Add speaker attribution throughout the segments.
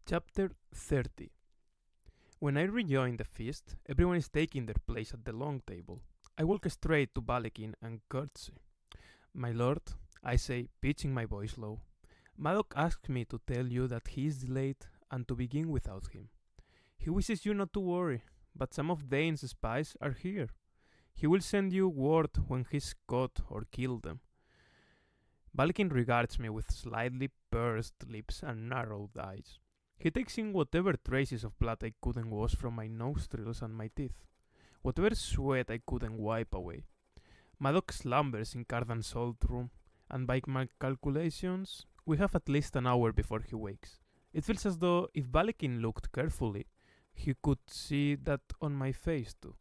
Speaker 1: Chapter 30. When I rejoin the feast, everyone is taking their place at the long table. I walk straight to Balekin and curtsy. My lord, I say, pitching my voice low. Madoc asks me to tell you that he is delayed and to begin without him. He wishes you not to worry, but some of Dane's spies are here. He will send you word when he's caught or killed them. Balekin regards me with slightly pursed lips and narrowed eyes. He takes in whatever traces of blood I couldn't wash from my nostrils and my teeth, whatever sweat I couldn't wipe away. Madoc slumbers in Cardan's old room, and by my calculations, we have at least an hour before he wakes. It feels as though if Balekin looked carefully, he could see that on my face too.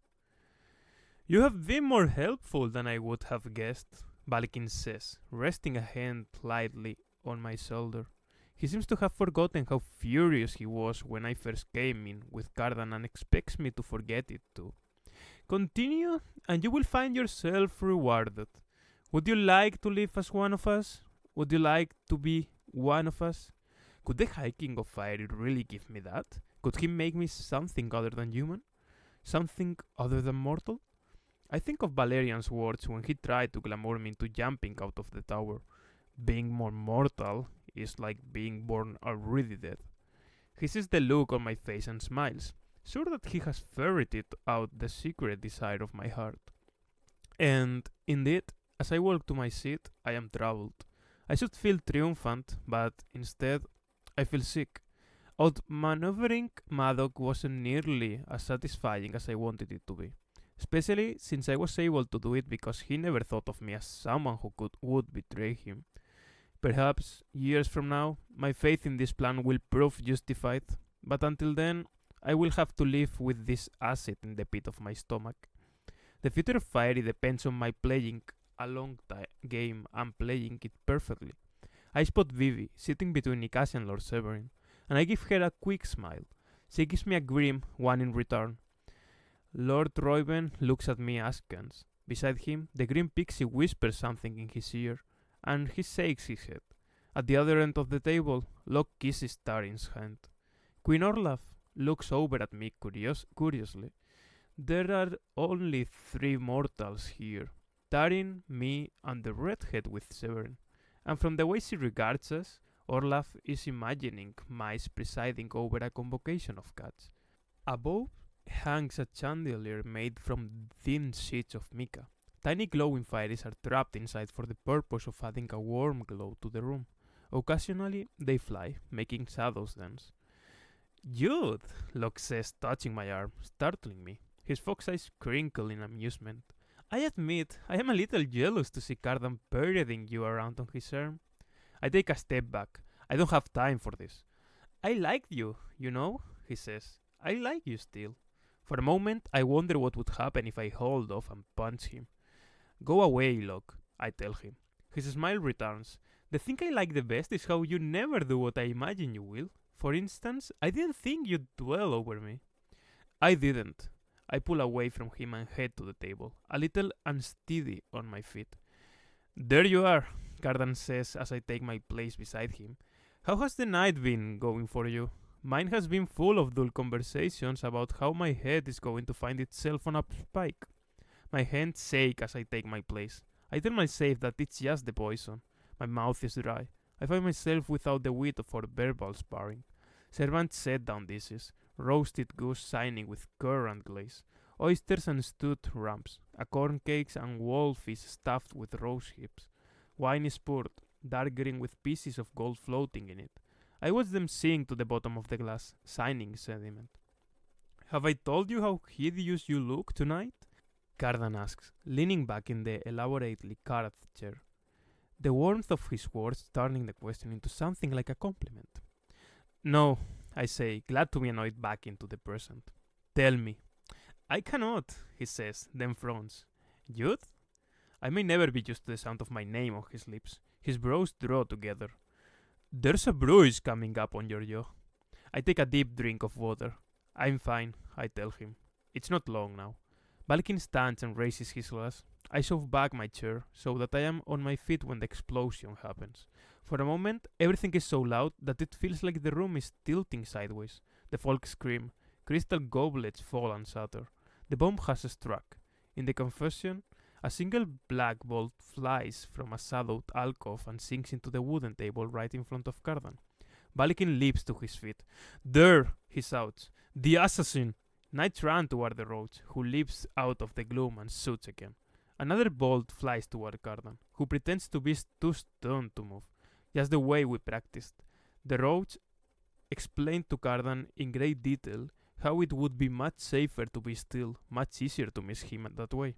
Speaker 1: You have been more helpful than I would have guessed, Balekin says, resting a hand lightly on my shoulder. He seems to have forgotten how furious he was when I first came in with Cardan and expects me to forget it too. Continue, and you will find yourself rewarded. Would you like to live as one of us? Would you like to be one of us? Could the High King of Fire really give me that? Could he make me something other than human? Something other than mortal? I think of Valerian's words when he tried to glamour me into jumping out of the tower. Being more mortal is like being born already dead. He sees the look on my face and smiles, sure that he has ferreted out the secret desire of my heart. And, indeed, as I walk to my seat, I am troubled. I should feel triumphant, but instead, I feel sick. Outmaneuvering Madoc wasn't nearly as satisfying as I wanted it to be, especially since I was able to do it because he never thought of me as someone who would betray him. Perhaps, years from now, my faith in this plan will prove justified, but until then, I will have to live with this acid in the pit of my stomach. The future of Fiery depends on my playing a long game and playing it perfectly. I spot Vivi sitting between Nicasia and Lord Severin, and I give her a quick smile. She gives me a grim one in return. Lord Reuben looks at me askance. Beside him, the grim pixie whispers something in his ear, and he shakes his head. At the other end of the table, Locke kisses Tarin's hand. Queen Orlaf looks over at me curiously. There are only 3 mortals here, Tarin, me, and the redhead with Severin. And from the way she regards us, Orlaf is imagining mice presiding over a convocation of cats. Above hangs a chandelier made from thin sheets of mica. Tiny glowing fires are trapped inside for the purpose of adding a warm glow to the room. Occasionally, they fly, making shadows dance. Jude, Locke says, touching my arm, startling me. His fox eyes crinkle in amusement. I admit, I am a little jealous to see Cardan parading you around on his arm. I take a step back. I don't have time for this. I liked you, you know, he says. I like you still. For a moment, I wonder what would happen if I hold off and punch him. Go away, Locke, I tell him. His smile returns. The thing I like the best is how you never do what I imagine you will. For instance, I didn't think you'd dwell over me. I didn't. I pull away from him and head to the table, a little unsteady on my feet. There you are, Cardan says as I take my place beside him. How has the night been going for you? Mine has been full of dull conversations about how my head is going to find itself on a spike. My hands shake as I take my place. I tell myself that it's just the poison. My mouth is dry. I find myself without the wit for verbal sparring. Servants set down dishes, roasted goose shining with currant glaze, oysters and stewed rumps, a corn cakes and wall fish stuffed with rose hips. Wine is poured, dark green with pieces of gold floating in it. I watch them sink to the bottom of the glass, shining sediment. Have I told you how hideous you look tonight? Cardan asks, leaning back in the elaborately carved chair. The warmth of his words turning the question into something like a compliment. No, I say, glad to be annoyed back into the present. Tell me. I cannot, he says, then frowns. Jude? I may never be used to the sound of my name on his lips. His brows draw together. There's a bruise coming up on your jaw. I take a deep drink of water. I'm fine, I tell him. It's not long now. Balekin stands and raises his glass. I shove back my chair so that I am on my feet when the explosion happens. For a moment, everything is so loud that it feels like the room is tilting sideways. The folk scream. Crystal goblets fall and shatter. The bomb has struck. In the confusion, a single black bolt flies from a shadowed alcove and sinks into the wooden table right in front of Cardan. Balikin leaps to his feet. "There!" he shouts. "The assassin!" Knights run toward the roach, who leaps out of the gloom and shoots again. Another bolt flies toward Cardan, who pretends to be too stunned to move, just the way we practiced. The roach explained to Cardan in great detail how it would be much safer to be still, much easier to miss him that way.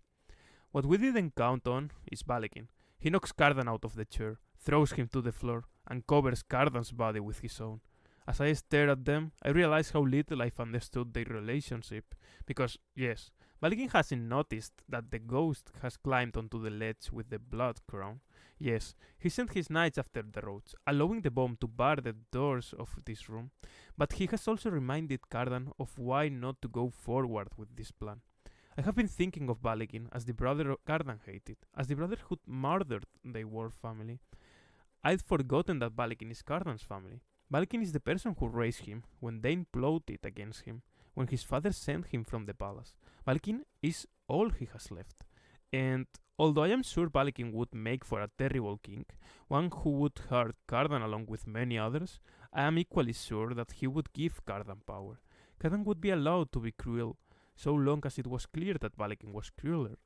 Speaker 1: What we didn't count on is Balikin. He knocks Cardan out of the chair, throws him to the floor, and covers Cardan's body with his own. As I stare at them, I realize how little I've understood their relationship, because, yes, Balikin hasn't noticed that the ghost has climbed onto the ledge with the blood crown. Yes, he sent his knights after the roads, allowing the bomb to bar the doors of this room, but he has also reminded Cardan of why not to go forward with this plan. I have been thinking of Balikin as the brother Cardan hated, as the brother who murdered the War family. I'd forgotten that Balikin is Cardan's family. Balikin is the person who raised him when they imploded against him, when his father sent him from the palace. Balikin is all he has left. And although I am sure Balikin would make for a terrible king, one who would hurt Cardan along with many others, I am equally sure that he would give Cardan power. Cardan would be allowed to be cruel, so long as it was clear that Balikin was crueler.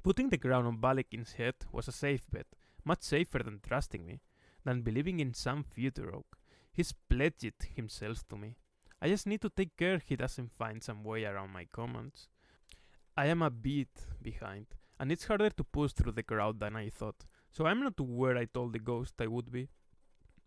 Speaker 1: Putting the crown on Balikin's head was a safe bet, much safer than trusting me, than believing in some future oak. He's pledged himself to me. I just need to take care he doesn't find some way around my commands. I am a bit behind, and it's harder to push through the crowd than I thought, so I'm not where I told the ghost I would be.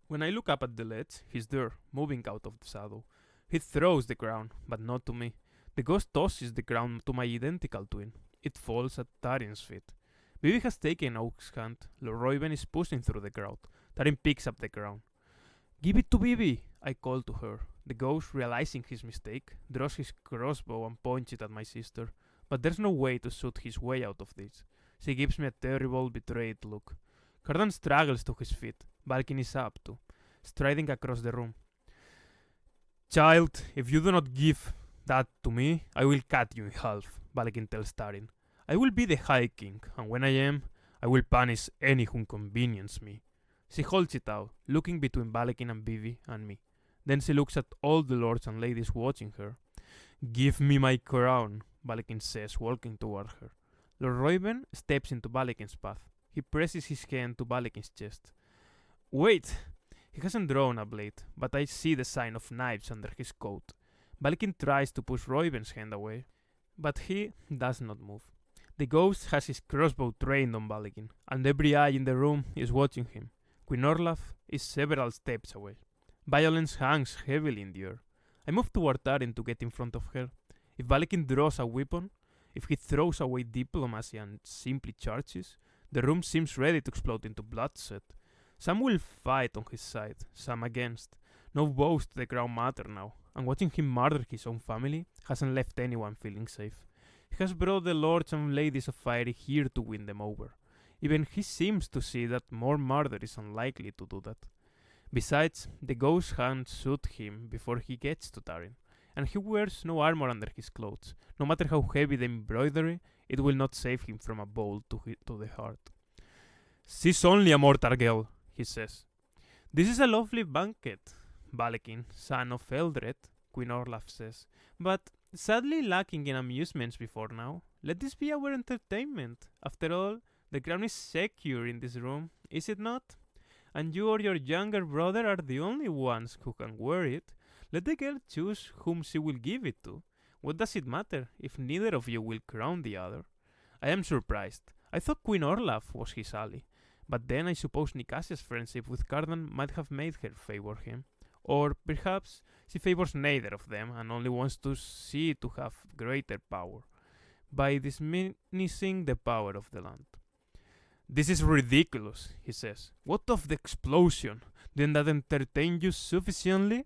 Speaker 1: When I look up at the ledge, he's there, moving out of the shadow. He throws the crown, but not to me. The ghost tosses the crown to my identical twin. It falls at Tarin's feet. Vivi has taken Oak's hand. Lord Royven is pushing through the crowd. Tarin picks up the crown. "Give it to Vivi," I call to her. The ghost, realizing his mistake, draws his crossbow and points it at my sister. But there's no way to shoot his way out of this. She gives me a terrible, betrayed look. Cardan struggles to his feet. Balikin is up too, striding across the room. "Child, if you do not give that to me, I will cut you in half," Balikin tells Tarin. "I will be the High King, and when I am, I will punish any who inconvenience me." She holds it out, looking between Balikin and Vivi and me. Then she looks at all the lords and ladies watching her. "Give me my crown," Balikin says, walking toward her. Lord Royven steps into Balikin's path. He presses his hand to Balikin's chest. "Wait!" He hasn't drawn a blade, but I see the sign of knives under his coat. Balikin tries to push Royven's hand away, but he does not move. The ghost has his crossbow trained on Balikin, and every eye in the room is watching him. Queen Orlaf is several steps away. Violence hangs heavily in the air. I move toward Tarin to get in front of her. If Balikin draws a weapon, if he throws away diplomacy and simply charges, the room seems ready to explode into bloodshed. Some will fight on his side, some against. No vows to the crown matter now, and watching him murder his own family hasn't left anyone feeling safe. He has brought the lords and ladies of Fire here to win them over. Even he seems to see that more murder is unlikely to do that. Besides, the ghost hand shoot him before he gets to Tarin, and he wears no armor under his clothes. No matter how heavy the embroidery, it will not save him from a bolt to the heart. "She's only a mortal girl," he says. "This is a lovely banquet, Balikin, son of Eldred," Queen Orlaf says, "but sadly lacking in amusements before now. Let this be our entertainment. After all, the crown is secure in this room, is it not? And you or your younger brother are the only ones who can wear it. Let the girl choose whom she will give it to. What does it matter if neither of you will crown the other?" I am surprised. I thought Queen Orlaf was his ally, but then I suppose Nikasia's friendship with Cardan might have made her favor him. Or perhaps she favors neither of them and only wants to see to have greater power, by diminishing the power of the land. "This is ridiculous," he says. "What of the explosion? Didn't that entertain you sufficiently?"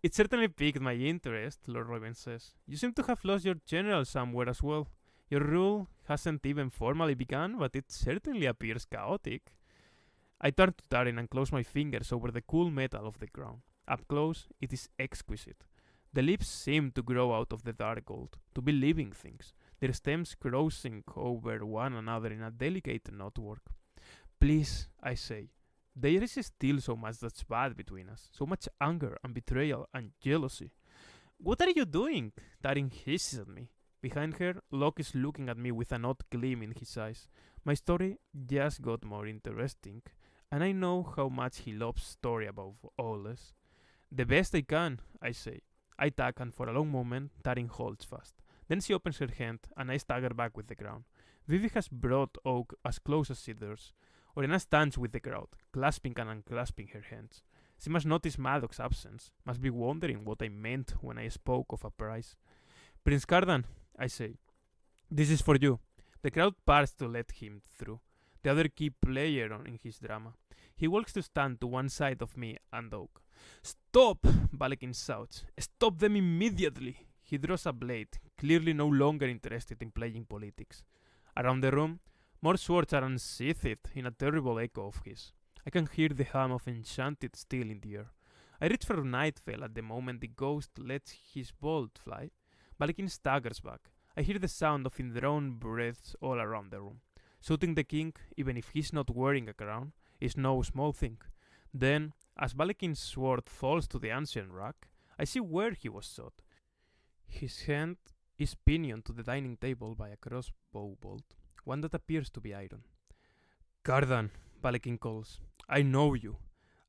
Speaker 1: "It certainly piqued my interest," Lord Royven says. "You seem to have lost your general somewhere as well. Your rule hasn't even formally begun, but it certainly appears chaotic." I turn to Tarin and close my fingers over the cool metal of the crown. Up close, it is exquisite. The leaves seem to grow out of the dark gold, to be living things, their stems crossing over one another in a delicate knotwork. Please, I say. There is still so much that's bad between us, so much anger and betrayal and jealousy. What are you doing? Tarin hisses at me. Behind her, Locke is looking at me with an odd gleam in his eyes. My story just got more interesting, and I know how much he loves story above all else. The best I can, I say. I tug, and for a long moment, Tarin holds fast. Then she opens her hand, and I stagger back with the crown. Vivi has brought Oak as close as she dares. Oriana stands with the crowd, clasping and unclasping her hands. She must notice Maddox's absence, must be wondering what I meant when I spoke of a prize. Prince Cardan, I say, this is for you. The crowd parts to let him through, the other key player in his drama. He walks to stand to one side of me and Oak. Stop! Balekin shouts. Stop them immediately! He draws a blade, clearly no longer interested in playing politics. Around the room, more swords are unsheathed in a terrible echo of his. I can hear the hum of enchanted steel in the air. I reach for Nightfell at the moment the ghost lets his bolt fly. Balekin staggers back. I hear the sound of indrawn breaths all around the room. Shooting the king, even if he's not wearing a crown, is no small thing. Then, as Balekin's sword falls to the ancient rack, I see where he was shot. His hand is pinioned to the dining table by a crossbow bolt, one that appears to be iron. Cardan, Balekin calls, I know you.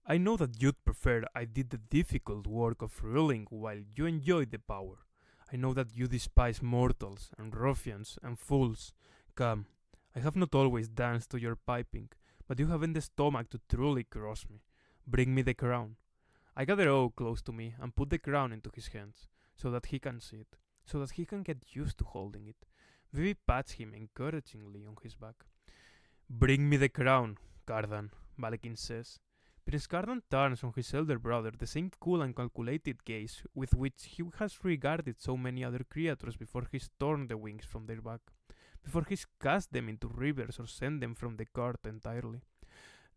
Speaker 1: I know that you'd prefer I did the difficult work of ruling while you enjoyed the power. I know that you despise mortals and ruffians and fools. Come, I have not always danced to your piping, but you haven't the stomach to truly cross me. Bring me the crown. I gather Oak close to me and put the crown into his hands, so that he can see it, so that he can get used to holding it. Vivi pats him encouragingly on his back. Bring me the crown, Cardan, Balekin says. Prince Cardan turns on his elder brother the same cool and calculated gaze with which he has regarded so many other creatures before he's torn the wings from their back, before he's cast them into rivers or sent them from the court entirely.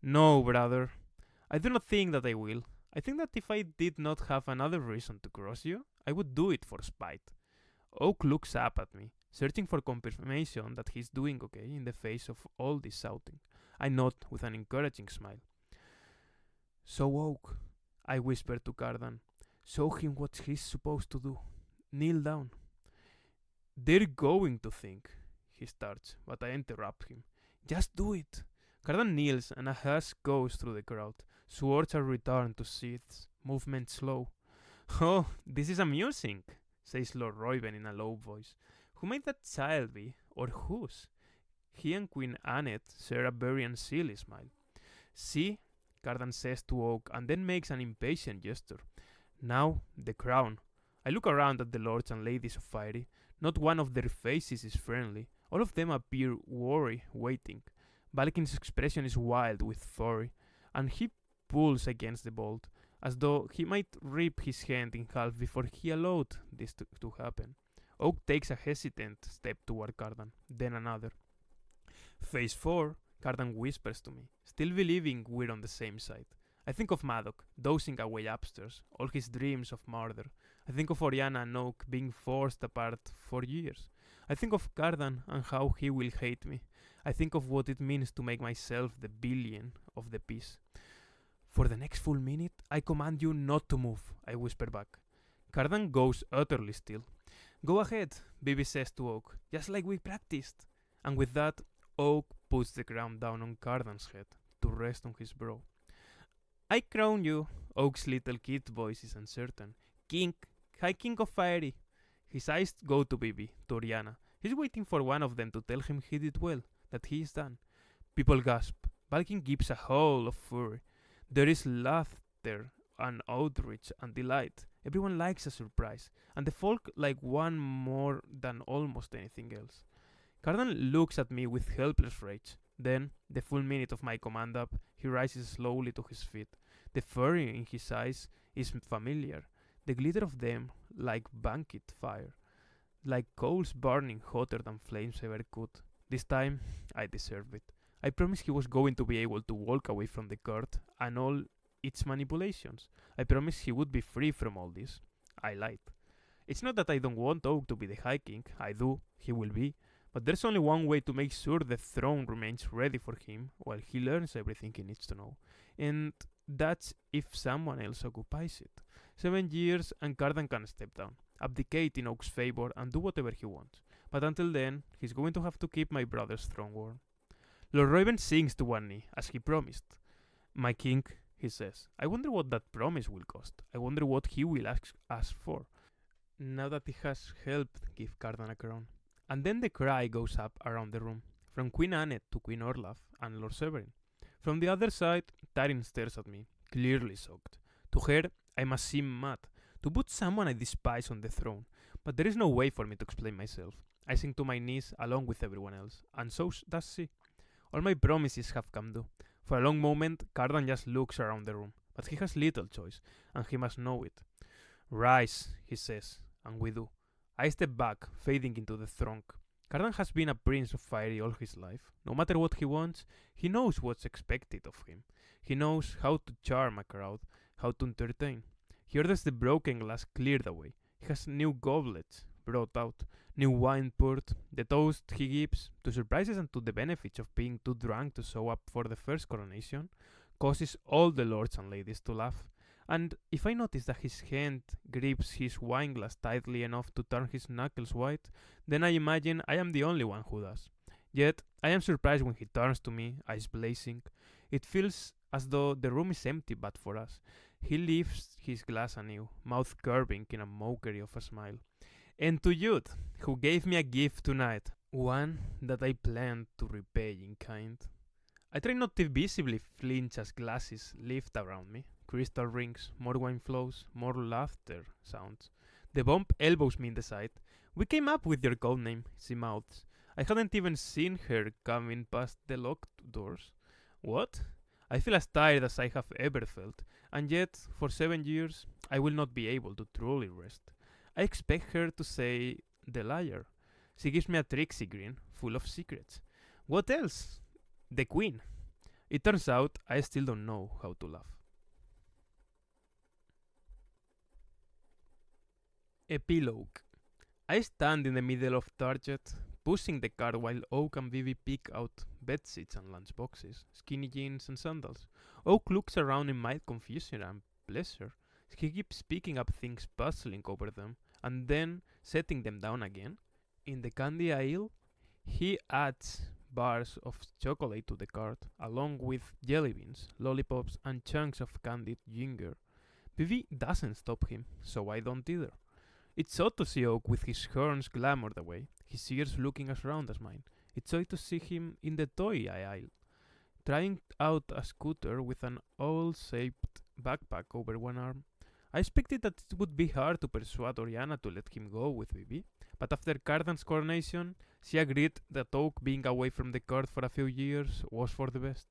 Speaker 1: No, brother, I do not think that I will. I think that if I did not have another reason to cross you, I would do it for spite. Oak looks up at me, searching for confirmation that he's doing okay in the face of all this shouting. I nod with an encouraging smile. So Oak, I whisper to Cardan, show him what he's supposed to do. Kneel down. They're going to think, he starts, but I interrupt him. Just do it. Cardan kneels and a hush goes through the crowd. Swords are returned to sheaths, movement slow. Oh, this is amusing, says Lord Royven in a low voice. Who might that child be, or whose? He and Queen Annette share a very unseelie smile. See, Cardan says to Oak, and then makes an impatient gesture. Now, the crown. I look around at the lords and ladies of Fiery. Not one of their faces is friendly. All of them appear worried, waiting. Balekin's expression is wild with fury, and he pulls against the bolt, as though he might rip his hand in half before he allowed this to happen. Oak takes a hesitant step toward Cardan, then another. Phase 4, Cardan whispers to me, still believing we're on the same side. I think of Maddox, dozing away upstairs, all his dreams of murder. I think of Oriana and Oak being forced apart for years. I think of Cardan and how he will hate me. I think of what it means to make myself the villain of the piece. For the next full minute, I command you not to move, I whisper back. Cardan goes utterly still. Go ahead, Bibi says to Oak, just like we practiced. And with that, Oak puts the crown down on Cardan's head to rest on his brow. I crown you, Oak's little kid voice is uncertain. King, High King of Fiery. His eyes go to Bibi, to Oriana. He's waiting for one of them to tell him he did well, that he is done. People gasp. Balkin gives a howl of fury. There is laughter and outrage and delight. Everyone likes a surprise, and the folk like one more than almost anything else. Cardan looks at me with helpless rage. Then, the full minute of my command up, he rises slowly to his feet. The fury in his eyes is familiar, the glitter of them like banquet fire, like coals burning hotter than flames ever could. This time, I deserve it. I promised he was going to be able to walk away from the court and all its manipulations. I promised he would be free from all this. I lied. It's not that I don't want Oak to be the High King. I do. He will be. But there's only one way to make sure the throne remains ready for him while he learns everything he needs to know. And that's if someone else occupies it. 7 years and Cardan can step down, abdicate in Oak's favor and do whatever he wants. But until then, he's going to have to keep my brother's throne warm. Lord Raven sinks to one knee, as he promised. My king, he says. I wonder what that promise will cost. I wonder what he will ask us for, now that he has helped give Cardan a crown. And then the cry goes up around the room, from Queen Annette to Queen Orlaf and Lord Severin. From the other side, Tarin stares at me, clearly shocked. To her, I must seem mad, to put someone I despise on the throne, but there is no way for me to explain myself. I sink to my knees along with everyone else, and so does she. All my promises have come due. For a long moment, Cardan just looks around the room, but he has little choice, and he must know it. Rise, he says, and we do. I step back, fading into the throng. Cardan has been a prince of fiery all his life. No matter what he wants, he knows what's expected of him. He knows how to charm a crowd, how to entertain. He orders the broken glass cleared away. He has new goblets brought out, new wine poured, the toast he gives, to surprises and to the benefits of being too drunk to show up for the first coronation, causes all the lords and ladies to laugh. And if I notice that his hand grips his wine glass tightly enough to turn his knuckles white, then I imagine I am the only one who does. Yet, I am surprised when he turns to me, eyes blazing. It feels as though the room is empty but for us. He lifts his glass anew, mouth curving in a mockery of a smile. And to youth, who gave me a gift tonight, one that I planned to repay in kind. I try not to visibly flinch as glasses lift around me. Crystal rings, more wine flows, more laughter sounds. The bump elbows me in the side. We came up with your code name, she mouths. I hadn't even seen her coming past the locked doors. What? I feel as tired as I have ever felt, and yet, for 7 years, I will not be able to truly rest. I expect her to say, the liar. She gives me a tricksy grin, full of secrets. What else? The queen. It turns out I still don't know how to laugh. Epilogue. I stand in the middle of Target, pushing the car while Oak and Vivi pick out bedseats and lunchboxes, skinny jeans and sandals. Oak looks around in mild confusion and pleasure. He keeps picking up things, puzzling over them, and then setting them down again. In the candy aisle, he adds bars of chocolate to the cart, along with jelly beans, lollipops, and chunks of candied ginger. Vivi doesn't stop him, so I don't either. It's odd to see Oak with his horns glamoured away, his ears looking as round as mine. It's odd to see him in the toy aisle, trying out a scooter with an owl-shaped backpack over one arm. I expected that it would be hard to persuade Oriana to let him go with Vivi, but after Cardan's coronation, she agreed that Oak being away from the court for a few years was for the best.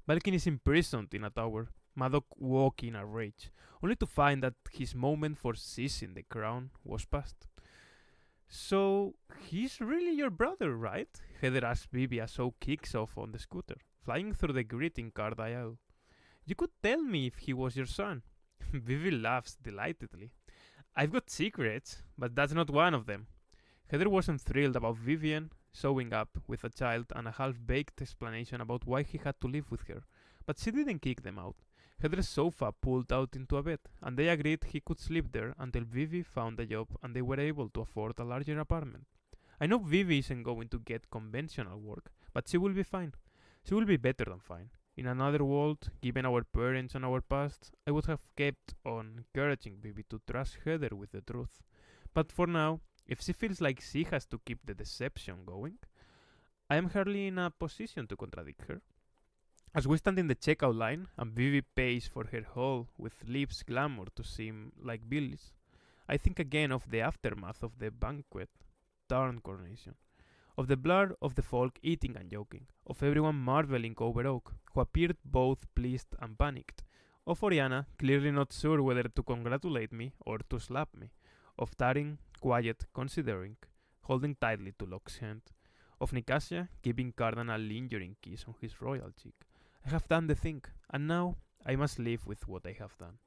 Speaker 1: Balkin is imprisoned in a tower, Madoc woke in a rage, only to find that his moment for seizing the crown was past. So, he's really your brother, right? Heather asks Vivi as Oak kicks off on the scooter, flying through the greeting card aisle. You could tell me if he was your son. Vivi laughs delightedly. I've got secrets, but that's not one of them. Heather wasn't thrilled about Vivian showing up with a child and a half-baked explanation about why he had to live with her, but she didn't kick them out. Heather's sofa pulled out into a bed, and they agreed he could sleep there until Vivi found a job and they were able to afford a larger apartment. I know Vivi isn't going to get conventional work, but she will be fine. She will be better than fine. In another world, given our parents and our past, I would have kept on encouraging Vivi to trust Heather with the truth. But for now, if she feels like she has to keep the deception going, I am hardly in a position to contradict her. As we stand in the checkout line, and Vivi pays for her haul with lips glamoured to seem like Billy's, I think again of the aftermath of the banquet, darn coronation. Of the blur of the folk eating and joking, of everyone marveling over Oak, who appeared both pleased and panicked, of Oriana, clearly not sure whether to congratulate me or to slap me, of Tarin, quiet, considering, holding tightly to Locke's hand, of Nicasia, giving Cardan a lingering kiss on his royal cheek. I have done the thing, and now I must live with what I have done.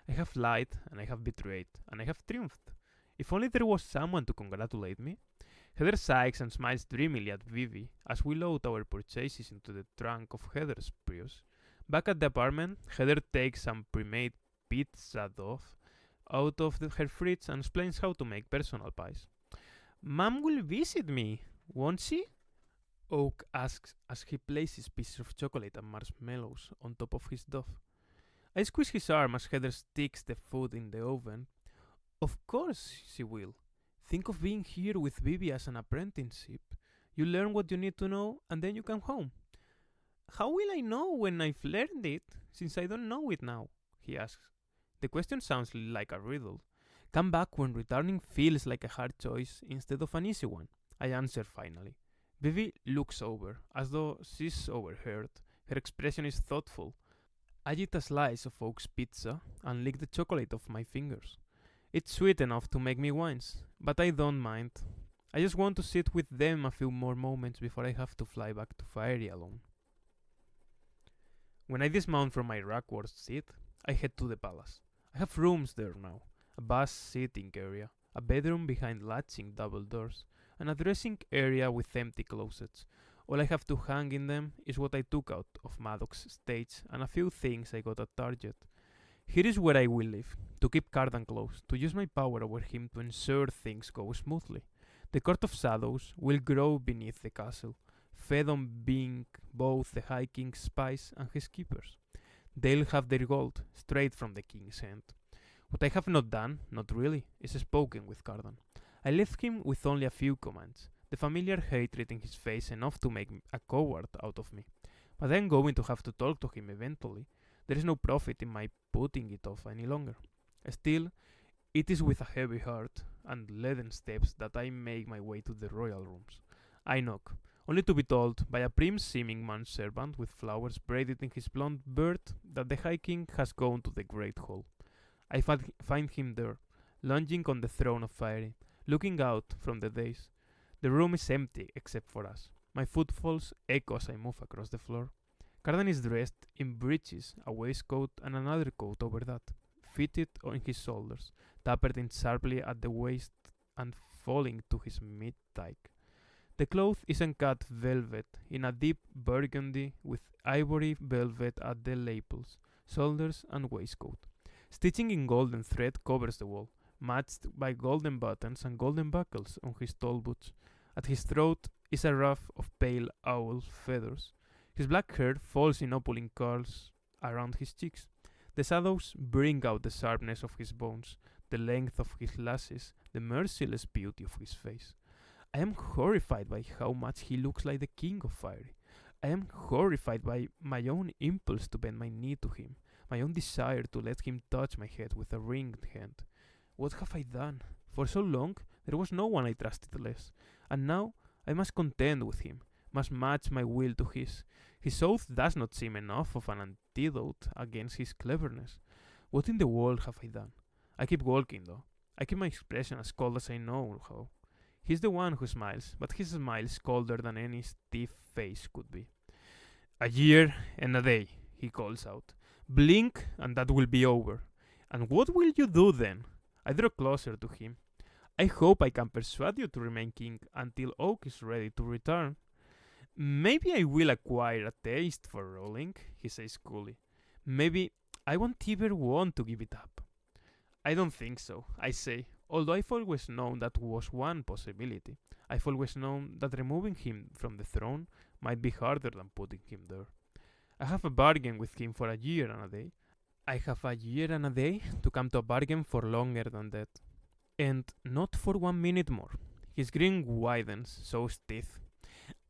Speaker 1: I have lied, and I have betrayed, and I have triumphed. If only there was someone to congratulate me. Heather sighs and smiles dreamily at Vivi as we load our purchases into the trunk of Heather's Prius. Back at the apartment, Heather takes some pre-made pizza dough out of her fridge and explains how to make personal pies. Mom will visit me, won't she? Oak asks as he places pieces of chocolate and marshmallows on top of his dough. I squeeze his arm as Heather sticks the food in the oven. Of course she will. Think of being here with Vivi as an apprenticeship. You learn what you need to know and then you come home. How will I know when I've learned it, since I don't know it now? He asks. The question sounds like a riddle. Come back when returning feels like a hard choice instead of an easy one, I answer finally. Vivi looks over, as though she's overheard. Her expression is thoughtful. I eat a slice of Oak's pizza and lick the chocolate off my fingers. It's sweet enough to make me wince, but I don't mind. I just want to sit with them a few more moments before I have to fly back to Fairy alone. When I dismount from my rackward seat, I head to the palace. I have rooms there now, a vast sitting area, a bedroom behind latching double doors, and a dressing area with empty closets. All I have to hang in them is what I took out of Maddox's stage and a few things I got at Target. Here is where I will live, to keep Cardan close, to use my power over him to ensure things go smoothly. The Court of Shadows will grow beneath the castle, fed on being both the High King's spies and his keepers. They'll have their gold, straight from the king's hand. What I have not done, not really, is spoken with Cardan. I left him with only a few commands, the familiar hatred in his face enough to make a coward out of me. But I am going to have to talk to him eventually. There is no profit in my putting it off any longer. Still, it is with a heavy heart and leaden steps that I make my way to the royal rooms. I knock, only to be told by a prim-seeming manservant with flowers braided in his blonde beard that the High King has gone to the Great Hall. I find him there, lounging on the throne of Fairy, looking out from the dais. The room is empty except for us. My footfalls echo as I move across the floor. Cardan is dressed in breeches, a waistcoat and another coat over that, fitted on his shoulders, tapered in sharply at the waist and falling to his mid-thigh. The cloth is uncut velvet in a deep burgundy with ivory velvet at the lapels, shoulders and waistcoat. Stitching in golden thread covers the wall, matched by golden buttons and golden buckles on his tall boots. At his throat is a ruff of pale owl feathers. His black hair falls in opulent curls around his cheeks. The shadows bring out the sharpness of his bones, the length of his lashes, the merciless beauty of his face. I am horrified by how much he looks like the King of Fire. I am horrified by my own impulse to bend my knee to him, my own desire to let him touch my head with a ringed hand. What have I done? For so long, there was no one I trusted less, and now I must contend with him, must match my will to his. His oath does not seem enough of an antidote against his cleverness. What in the world have I done? I keep walking, though. I keep my expression as cold as I know how. He's the one who smiles, but his smile is colder than any stiff face could be. A year and a day, he calls out. Blink, and that will be over. And what will you do then? I draw closer to him. I hope I can persuade you to remain king until Oak is ready to return. Maybe I will acquire a taste for ruling, he says coolly. Maybe I won't ever want to give it up. I don't think so, I say, although I've always known that was one possibility. I've always known that removing him from the throne might be harder than putting him there. I have a bargain with him for a year and a day. I have a year and a day to come to a bargain for longer than that. And not for 1 minute more. His grin widens, shows teeth.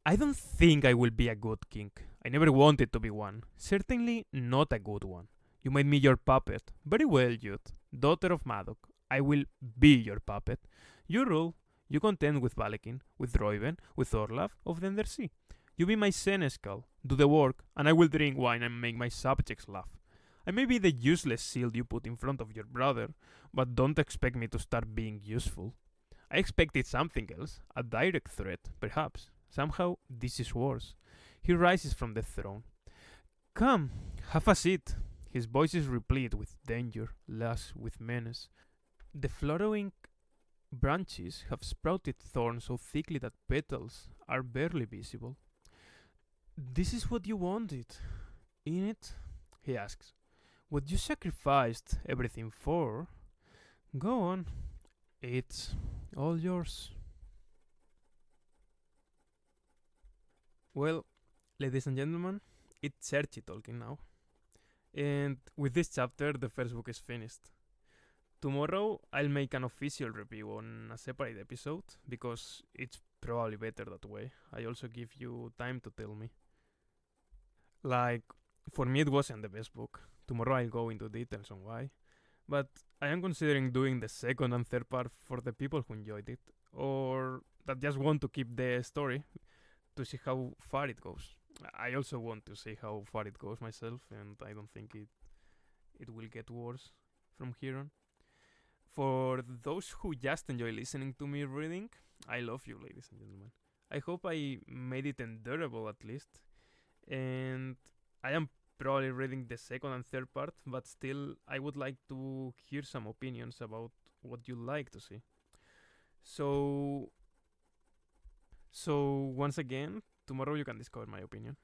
Speaker 1: I don't think I will be a good king. I never wanted to be one. Certainly not a good one. You made me your puppet. Very well, youth. Daughter of Maddox. I will be your puppet. You rule. You contend with Balekin, with Reuben, with Orlaf of the Undersea. You be my seneschal. Do the work, and I will drink wine and make my subjects laugh. I may be the useless shield you put in front of your brother, but don't expect me to start being useful. I expected something else, a direct threat, perhaps, Somehow, this is worse. He rises from the throne. Come, have a seat. His voice is replete with danger, lush with menace. The flowering branches have sprouted thorns so thickly that petals are barely visible. This is what you wanted, ain't it? He asks. What you sacrificed everything for? Go on, it's all yours. Well, ladies and gentlemen, it's Sergi talking now. And with this chapter, the first book is finished. Tomorrow, I'll make an official review on a separate episode because it's probably better that way. I also give you time to tell me. Like, for me, it wasn't the best book. Tomorrow, I'll go into details on why. But I am considering doing the second and third part for the people who enjoyed it, or that just want to keep the story to see how far it goes. I also want to see how far it goes myself, and I don't think it will get worse from here on. For those who just enjoy listening to me reading, I love you, ladies and gentlemen. I hope I made it endurable at least, and I am probably reading the second and third part, but still, I would like to hear some opinions about what you like to see. So, once again, tomorrow you can discover my opinion.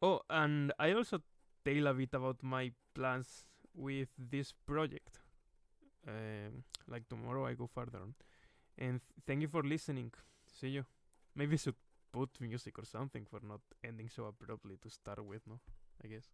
Speaker 1: Oh, and I also tell a bit about my plans with this project. Like tomorrow I go further on. And thank you for listening. See you. Maybe I should put music or something for not ending so abruptly to start with, no? I guess.